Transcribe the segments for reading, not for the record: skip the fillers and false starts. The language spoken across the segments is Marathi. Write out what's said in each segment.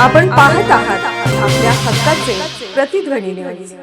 आपण पाहत आहात आपल्या हक्काचे प्रतिध्वनी न्यूज।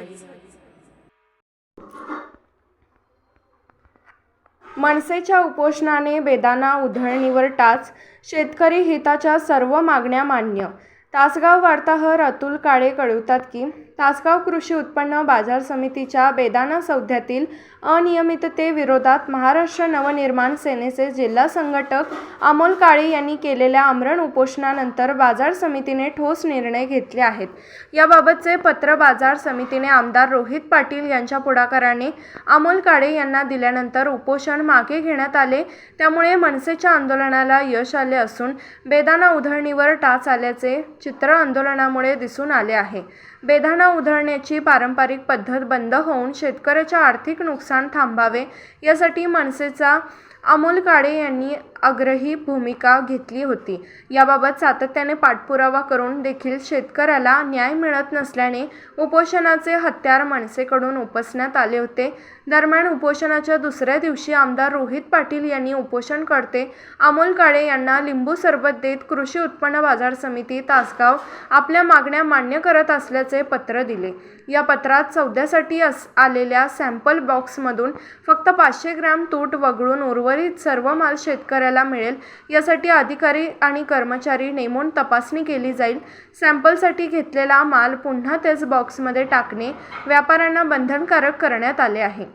मनसेच्या उपोषणाने बेदाणा उधळणीवर टाच, शेतकरी हिताच्या सर्व मागण्या मान्य। तासगाव वार्ताहर अतुल काळे कळवतात की तासगाव कृषी उत्पन्न बाजार समितीच्या बेदाणा सौद्यातील अनियमिततेविरोधात महाराष्ट्र नवनिर्माण सेनेचे जिल्हा संघटक अमोल काळे यांनी केलेल्या आमरण उपोषणानंतर बाजार समितीने ठोस निर्णय घेतले आहेत। याबाबतचे पत्र बाजार समितीने आमदार रोहित पाटील यांच्या पुढाकाराने अमोल काळे यांना दिल्यानंतर उपोषण मागे घेण्यात आले। त्यामुळे मनसेच्या आंदोलनाला यश आले असून बेदाणा उधळणीवर टाच आल्याचे चित्र आंदोलनामुळे दिसून आले आहे। बेदाणा उधळण्याची पारंपरिक पद्धत बंद होऊन शेतकऱ्याचे आर्थिक नुकसान थांबावे यासाठी मनसेचा अमोल काळे यांनी आग्रही भूमिका घेतली होती। याबाबत सातत्याने पाठपुरावा करून देखील शेतकऱ्याला न्याय मिळत नसल्याने उपोषणाचे हत्यार मनसेकडून उपसण्यात आले होते। दरम्यान उपोषणाच्या दुसऱ्या दिवशी आमदार रोहित पाटील यांनी उपोषणकर्ते अमोल काळे यांना लिंबू सरबत देत कृषी उत्पन्न बाजार समिती तासगाव आपल्या मागण्या मान्य करत असल्याचे पत्र दिले। या पत्रात सौद्यासाठी आलेल्या सॅम्पल बॉक्समधून फक्त 500 ग्रॅम तूट वगळून उर्वरित सर्व माल शेतकऱ्याला मिळेल यासाठी अधिकारी आणि कर्मचारी नेमून तपासणी केली जाईल। सॅम्पलसाठी घेतलेला माल पुन्हा त्याच बॉक्समध्ये टाकणे व्यापाऱ्यांना बंधनकारक करण्यात आले आहे।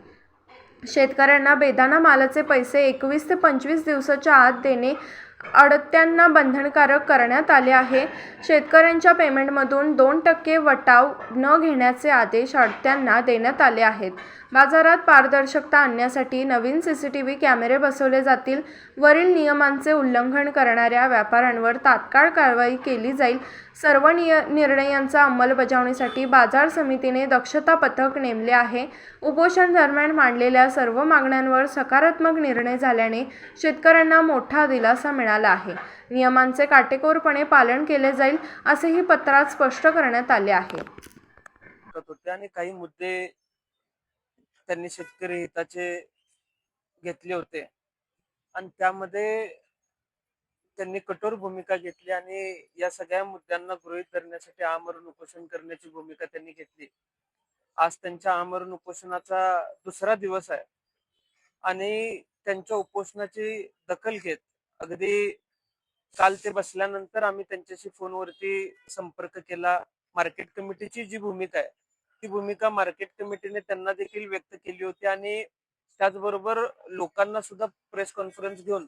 शेतकऱ्यांना बेदाणा मालाचे पैसे 21 ते 25 दिवसाच्या आत देणे अडत्यांना बंधनकारक करण्यात आले आहे। शेतकऱ्यांच्या पेमेंटमधून 2% वटाव न घेण्याचे आदेश अडत्यांना देण्यात आले आहेत। बाजारात पारदर्शकता आणण्यासाठी नवीन CCTV कॅमेरे बसवले जातील। वरील नियमांचे उल्लंघन करणाऱ्या व्यापाऱ्यांवर तात्काळ कारवाई केली जाईल। सर्व निर्णयांचा अंमलबजावणीसाठी बाजार समितीने दक्षता पथक नेमले आहे। उपोषण दरम्यान मांडलेल्या सर्व मागण्यांवर सकारात्मक निर्णय झाल्याने शेतकऱ्यांना मोठा दिलासा मिळाला आहे। नियमांचे काटेकोरपणे पालन केले जाईल असेही पत्रात स्पष्ट करण्यात आले आहे। आणि काही मुद्दे त्यांनी शेतकरी हिताचे घेतले होते आणि त्यामध्ये त्यांनी कठोर भूमिका घेतली आणि या सगळ्या मुद्द्यांना गृहीत धरण्यासाठी आमरण उपोषण करण्याची भूमिका त्यांनी घेतली। आज त्यांच्या आमरण उपोषणाचा दुसरा दिवस आहे आणि त्यांच्या उपोषणाची दखल घेत अगदी काल ते बसल्यानंतर आम्ही त्यांच्याशी फोनवरती संपर्क केला। मार्केट कमिटीची जी भूमिका आहे ती भूमिका मार्केट कमिटीने त्यांना देखील व्यक्त केली होती आणि त्याचबरोबर लोकांना सुद्धा प्रेस कॉन्फरन्स घेऊन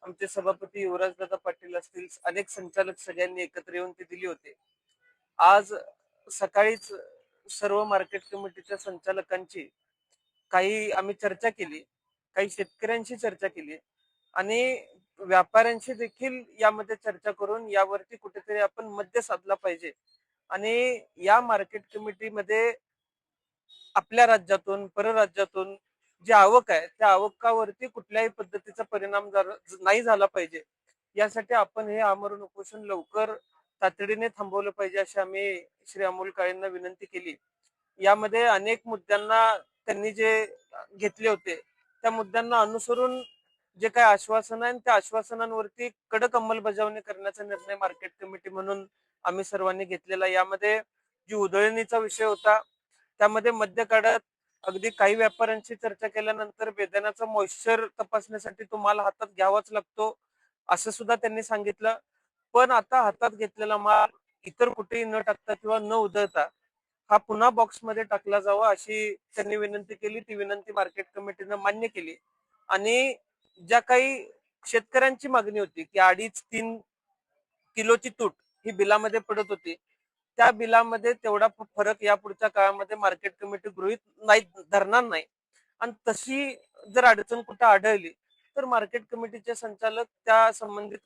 आमचे सभापती युवराजदादा पाटील असतील अनेक संचालक सगळ्यांनी एकत्र येऊन ते दिली होते। आज सकाळीच सर्व मार्केट कमिटीच्या संचालकांची काही आम्ही चर्चा केली, काही शेतकऱ्यांशी चर्चा केली आणि व्यापाऱ्यांशी देखील यामध्ये चर्चा करून यावरती कुठेतरी आपण मध्य साधला पाहिजे आणि या मार्केट कमिटीमध्ये आपल्या राज्यातून परराज्यातून जी आवक आहे त्या आवकावरती कुठल्याही पद्धतीचा परिणाम नाही झाला पाहिजे यासाठी आपण हे आमरण उपोषण लवकर तातडीने थांबवलं पाहिजे अशी आम्ही श्री अमोल काळेंना विनंती केली। यामध्ये अनेक मुद्द्यांना त्यांनी जे घेतले होते त्या मुद्द्यांना अनुसरून जे काही आश्वासन आहे त्या आश्वासनांवरती कडक अंमलबजावणी करण्याचा निर्णय मार्केट कमिटी म्हणून आम्ही सर्वांनी घेतलेला। यामध्ये जी उधळणीचा विषय होता त्यामध्ये मध्य काळात अगदी काही व्यापाऱ्यांशी चर्चा केल्यानंतर बेदाण्याचा मॉइश्चर तपासण्यासाठी तो माल हातात घ्यावाच लागतो असं सुद्धा त्यांनी सांगितलं। पण आता हातात घेतलेला माल इतर कुठेही न टाकता किंवा न उधळता हा पुन्हा बॉक्समध्ये टाकला जावा अशी त्यांनी विनंती केली। ती विनंती मार्केट कमिटीनं मान्य केली आणि ज्या काही शेतकऱ्यांची मागणी होती की 2.5-3 किलोची तूट ही बिलामध्ये पडत होती त्या बिलामध्ये तेवढा फरक या पुढच्या काळामध्ये मार्केट कमिटी गृहीत नाही धरणार नाही आणि तशी जर अडचण कुठे आढळली तर मार्केट कमिटीचे संचालक त्या संबंधित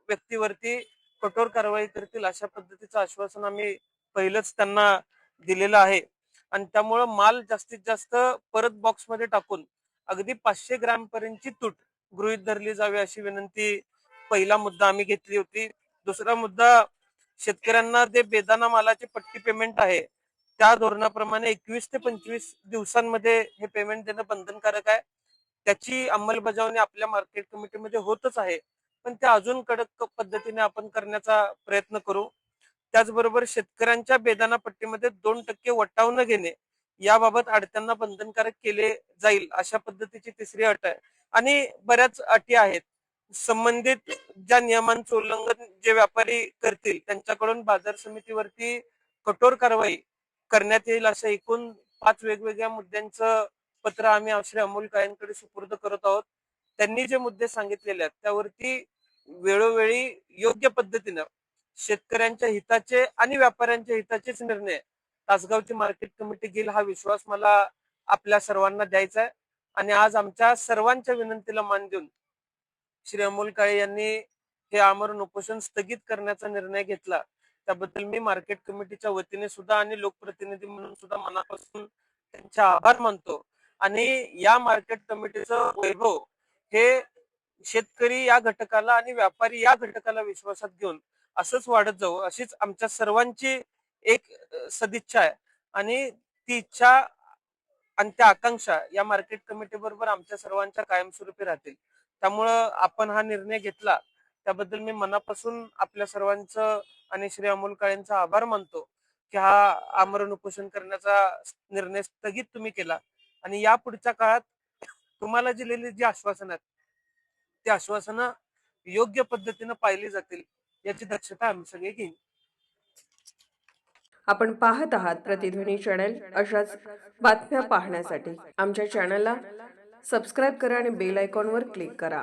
व्यक्तीवरती कठोर कारवाई करतील अशा पद्धतीचं आश्वासन आम्ही पहिलंच त्यांना दिलेलं आहे आणि त्यामुळे माल जास्तीत जास्त परत बॉक्समध्ये टाकून अगदी 500 ग्रॅम पर्यंतची तूट गृहीत धरली जावी अशी विनंती पहिला मुद्दा आम्ही घेतली होती। दुसरा मुद्दा शेतकऱ्यांना जे बेदाणा मालाची पट्टी पेमेंट आहे त्या धोरणाप्रमाणे 21 ते 25 दिवसांमध्ये हे पेमेंट देणं बंधनकारक आहे। त्याची अंमलबजावणी आपल्या मार्केट कमिटीमध्ये होतच आहे पण ते अजून कडक पद्धतीने आपण करण्याचा प्रयत्न करू। त्याचबरोबर शेतकऱ्यांच्या बेदाणा पट्टीमध्ये 2% वटाव न घेणे याबाबत आडत्यांना बंधनकारक केले जाईल अशा पद्धतीची तिसरी अट आहे. आणि बऱ्याच अटी आहेत. संबंधित ज्या नियमांचं उल्लंघन जे व्यापारी करतील त्यांच्याकडून बाजार समितीवरती कठोर कारवाई करण्यात येईल. असं एकूण 5 वेगवेगळ्या मुद्द्यांचं पत्र आम्ही श्री अमोल काळेंकडे सुपूर्द करत आहोत. त्यांनी जे मुद्दे सांगितलेले आहेत त्यावरती वेळोवेळी योग्य पद्धतीनं शेतकऱ्यांच्या हिताचे आणि व्यापाऱ्यांच्या हिताचेच निर्णय तासगावची मार्केट कमिटी घेईल हा विश्वास मला आपल्या सर्वांना द्यायचा आहे. आणि आज आमच्या सर्वांच्या विनंतीला मान देऊन श्री अमोल काळे यांनी हे आमरण उपोषण स्थगित करण्याचा निर्णय घेतला. त्याबद्दल मी मार्केट कमिटीच्या वतीने सुद्धा आणि लोकप्रतिनिधी म्हणून सुद्धा मनापासून त्यांचे आभार मानतो. आणि या मार्केट कमिटीचं वैभव हे शेतकरी या घटकाला आणि व्यापारी या घटकाला विश्वासात घेऊन असंच वाढत जाऊ अशीच आमच्या सर्वांची एक सदिच्छा आहे. आणि ती इच्छा आणि त्या आकांक्षा या मार्केट कमिटी बरोबर आमच्या सर्वांच्या कायमस्वरूपी राहतील. त्यामुळं आपण हा निर्णय घेतला त्याबद्दल मी मनापासून आपल्या सर्वांचं आणि श्री अमोल काळेंचा आभार मानतो की हा आमरण उपोषण करण्याचा निर्णय स्थगित तुम्ही केला. आणि या पुढच्या काळात तुम्हाला दिलेली जी आश्वासनं आहेत ती आश्वासनं योग्य पद्धतीनं पाहिली जातील याची दक्षता आम्ही सगळे घेईन. आपण पाहत आहात प्रतिध्वनी चॅनल. अशाच बातम्या पाहण्यासाठी आमच्या चॅनलला सबस्क्राईब करा आणि बेल आयकॉनवर क्लिक करा.